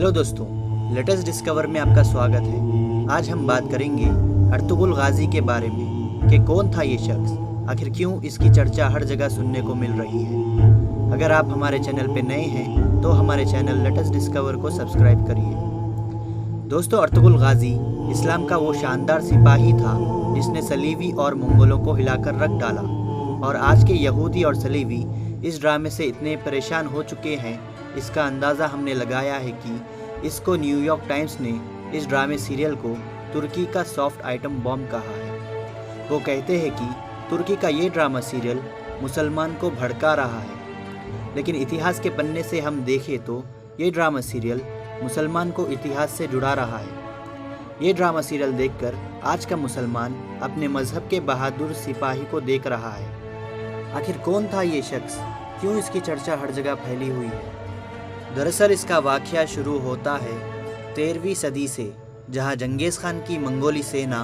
Hello दोस्तों, latest discover में आपका स्वागत है। आज हम बात करेंगे अर्तुगरुल गाजी के बारे में कि कौन था ये शख्स, आखिर क्यों इसकी चर्चा हर जगह सुनने को मिल रही है। अगर आप हमारे चैनल पे नए हैं तो हमारे चैनल लेटेस्ट डिस्कवर को सब्सक्राइब करिए। दोस्तों, अर्तुगरुल गाजी इस्लाम का वो शानदार सिपाही था जिसने सलीबी और मंगोलों को हिलाकर रख डाला, और आज के यहूदी और सलीबी इस ड्रामे से इतने परेशान हो चुके हैं, इसका अंदाज़ा हमने लगाया है कि इसको न्यूयॉर्क टाइम्स ने इस ड्रामे सीरियल को तुर्की का सॉफ्ट आइटम बॉम्ब कहा है। वो कहते हैं कि तुर्की का ये ड्रामा सीरियल मुसलमान को भड़का रहा है, लेकिन इतिहास के पन्ने से हम देखें तो ये ड्रामा सीरियल मुसलमान को इतिहास से जुड़ा रहा है। ये ड्रामा सीरियल देखकर आज का मुसलमान अपने मज़हब के बहादुर सिपाही को देख रहा है। आखिर कौन था ये शख्स, क्यों इसकी चर्चा हर जगह फैली हुई है? दरअसल इसका वाक़या शुरू होता है 13वीं सदी से, जहां जंगीज़ खान की मंगोली सेना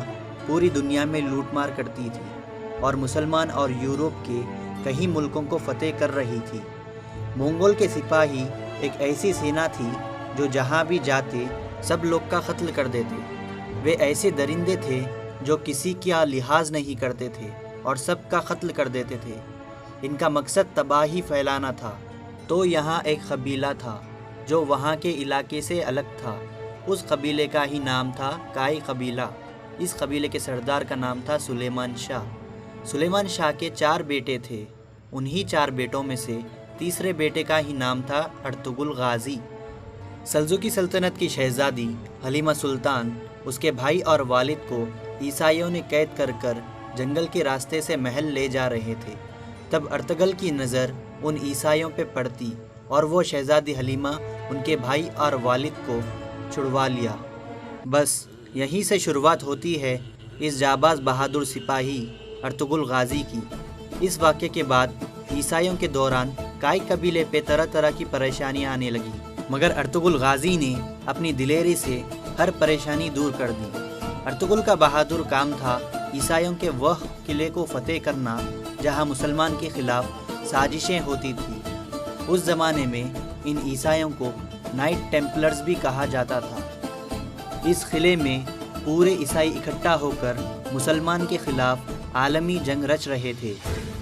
पूरी दुनिया में लूटमार करती थी और मुसलमान और यूरोप के कई मुल्कों को फतेह कर रही थी। मंगोल के सिपाही एक ऐसी सेना थी जो जहां भी जाते सब लोग का कत्ल कर देते। वे ऐसे दरिंदे थे जो किसी का लिहाज नहीं करते थे और सबका कत्ल कर देते थे। इनका मकसद तबाही फैलाना था। तो यहाँ एक कबीला था जो वहाँ के इलाके से अलग था। उस कबीले का ही नाम था काई कबीला। इस कबीले के सरदार का नाम था सुलेमान शाह। सुलेमान शाह के 4 बेटे थे। उन्हीं 4 बेटों में से तीसरे बेटे का ही नाम था अर्तुगरुल गाजी। सल्जुकी सल्तनत की शहजादी हलीमा सुल्तान उसके भाई और वालिद को ईसाइयों ने कैद कर जंगल के रास्ते से महल ले जा रहे थे। तब अर्तुगरुल की नज़र उन ईसाइयों पे पड़ती और वो शहजादी हलीमा उनके भाई और वालिद को छुड़वा लिया। बस यहीं से शुरुआत होती है इस जाबाज बहादुर सिपाही अर्तुगरुल गाजी की। इस वाक़े के बाद ईसाइयों के दौरान काई कबीले पे तरह तरह की परेशानियां आने लगी, मगर अर्तुगरुल गाजी ने अपनी दिलेरी से हर परेशानी दूर कर दी। अर्तुगरुल का बहादुर काम था ईसाइयों के वह किले को फतेह करना जहां मुसलमान के खिलाफ साजिशें होती थी। उस ज़माने में इन ईसाइयों को नाइट टेम्पलर्स भी कहा जाता था। इस किले में पूरे ईसाई इकट्ठा होकर मुसलमान के खिलाफ आलमी जंग रच रहे थे,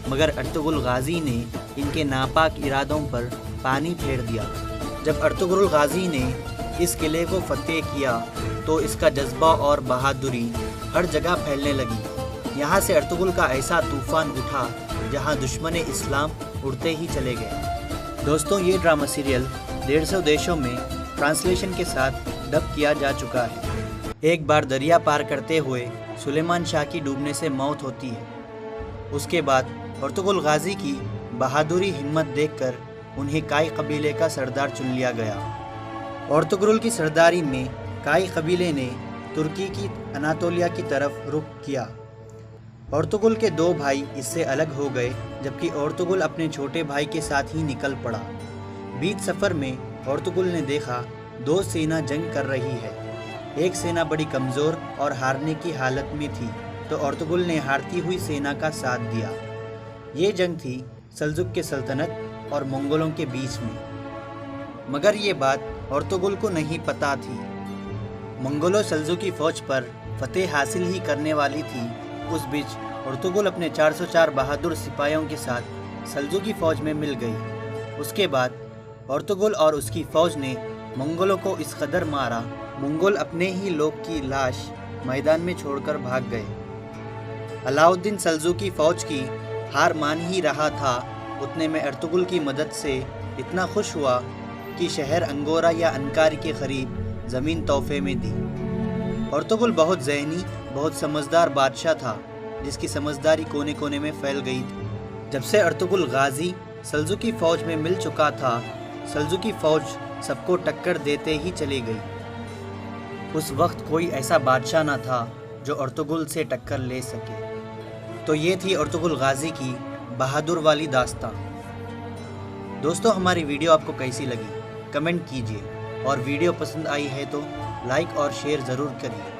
मगर अर्तुगरुल गाजी ने इनके नापाक इरादों पर पानी फेर दिया। जब अर्तुगरुल गाजी ने इस किले को फतेह किया तो इसका जज्बा और बहादुरी हर जगह फैलने लगी। यहाँ से अर्तुगरुल का ऐसा तूफ़ान उठा जहाँ दुश्मन इस्लाम उड़ते ही चले गए। दोस्तों, ये ड्रामा सीरियल 150 देशों में ट्रांसलेशन के साथ डब किया जा चुका है। एक बार दरिया पार करते हुए सुलेमान शाह की डूबने से मौत होती है। उसके बाद अर्तुगरुल गाजी की बहादुरी हिम्मत देखकर उन्हें काई कबीले का सरदार चुन लिया गया। अर्तुगरुल की सरदारी में काई कबीले ने तुर्की की अनातोलिया की तरफ रुख किया। अर्तुगरुल के 2 भाई इससे अलग हो गए, जबकि अर्तुगरुल अपने छोटे भाई के साथ ही निकल पड़ा। बीच सफ़र में अर्तुगरुल ने देखा 2 सेना जंग कर रही है। एक सेना बड़ी कमज़ोर और हारने की हालत में थी, तो अर्तुगरुल ने हारती हुई सेना का साथ दिया। ये जंग थी सल्जुक के सल्तनत और मंगोलों के बीच में, मगर ये बात अर्तुगरुल को नहीं पता थी। मंगोलों सल्जुकी फ़ौज पर फतेह हासिल ही करने वाली थी। उस बीच अर्तुगरुल अपने 404 बहादुर सिपाहियों के साथ सल्जुकी फ़ौज में मिल गई। उसके बाद अर्तुगरुल और उसकी फ़ौज ने मंगोलों को इस कदर मारा, मंगोल अपने ही लोग की लाश मैदान में छोड़कर भाग गए। अलाउद्दीन सल्जुकी फ़ौज की हार मान ही रहा था, उतने में अर्तुगरुल की मदद से इतना खुश हुआ कि शहर अंगोरा या अंकारी के करीब ज़मीन तोहफे में दी। अर्तुगरुल बहुत ज़हनी, बहुत समझदार बादशाह था, जिसकी समझदारी कोने कोने में फैल गई थी। जब से अर्तुगरुल गाजी सल्जुकी फ़ौज में मिल चुका था, सल्जुकी फ़ौज सबको टक्कर देते ही चली गई। उस वक्त कोई ऐसा बादशाह ना था जो अर्तुगरुल से टक्कर ले सके। तो ये थी अर्तुगरुल गाजी की बहादुर वाली दास्तां। दोस्तों, हमारी वीडियो आपको कैसी लगी कमेंट कीजिए, और वीडियो पसंद आई है तो लाइक और शेयर ज़रूर करिए।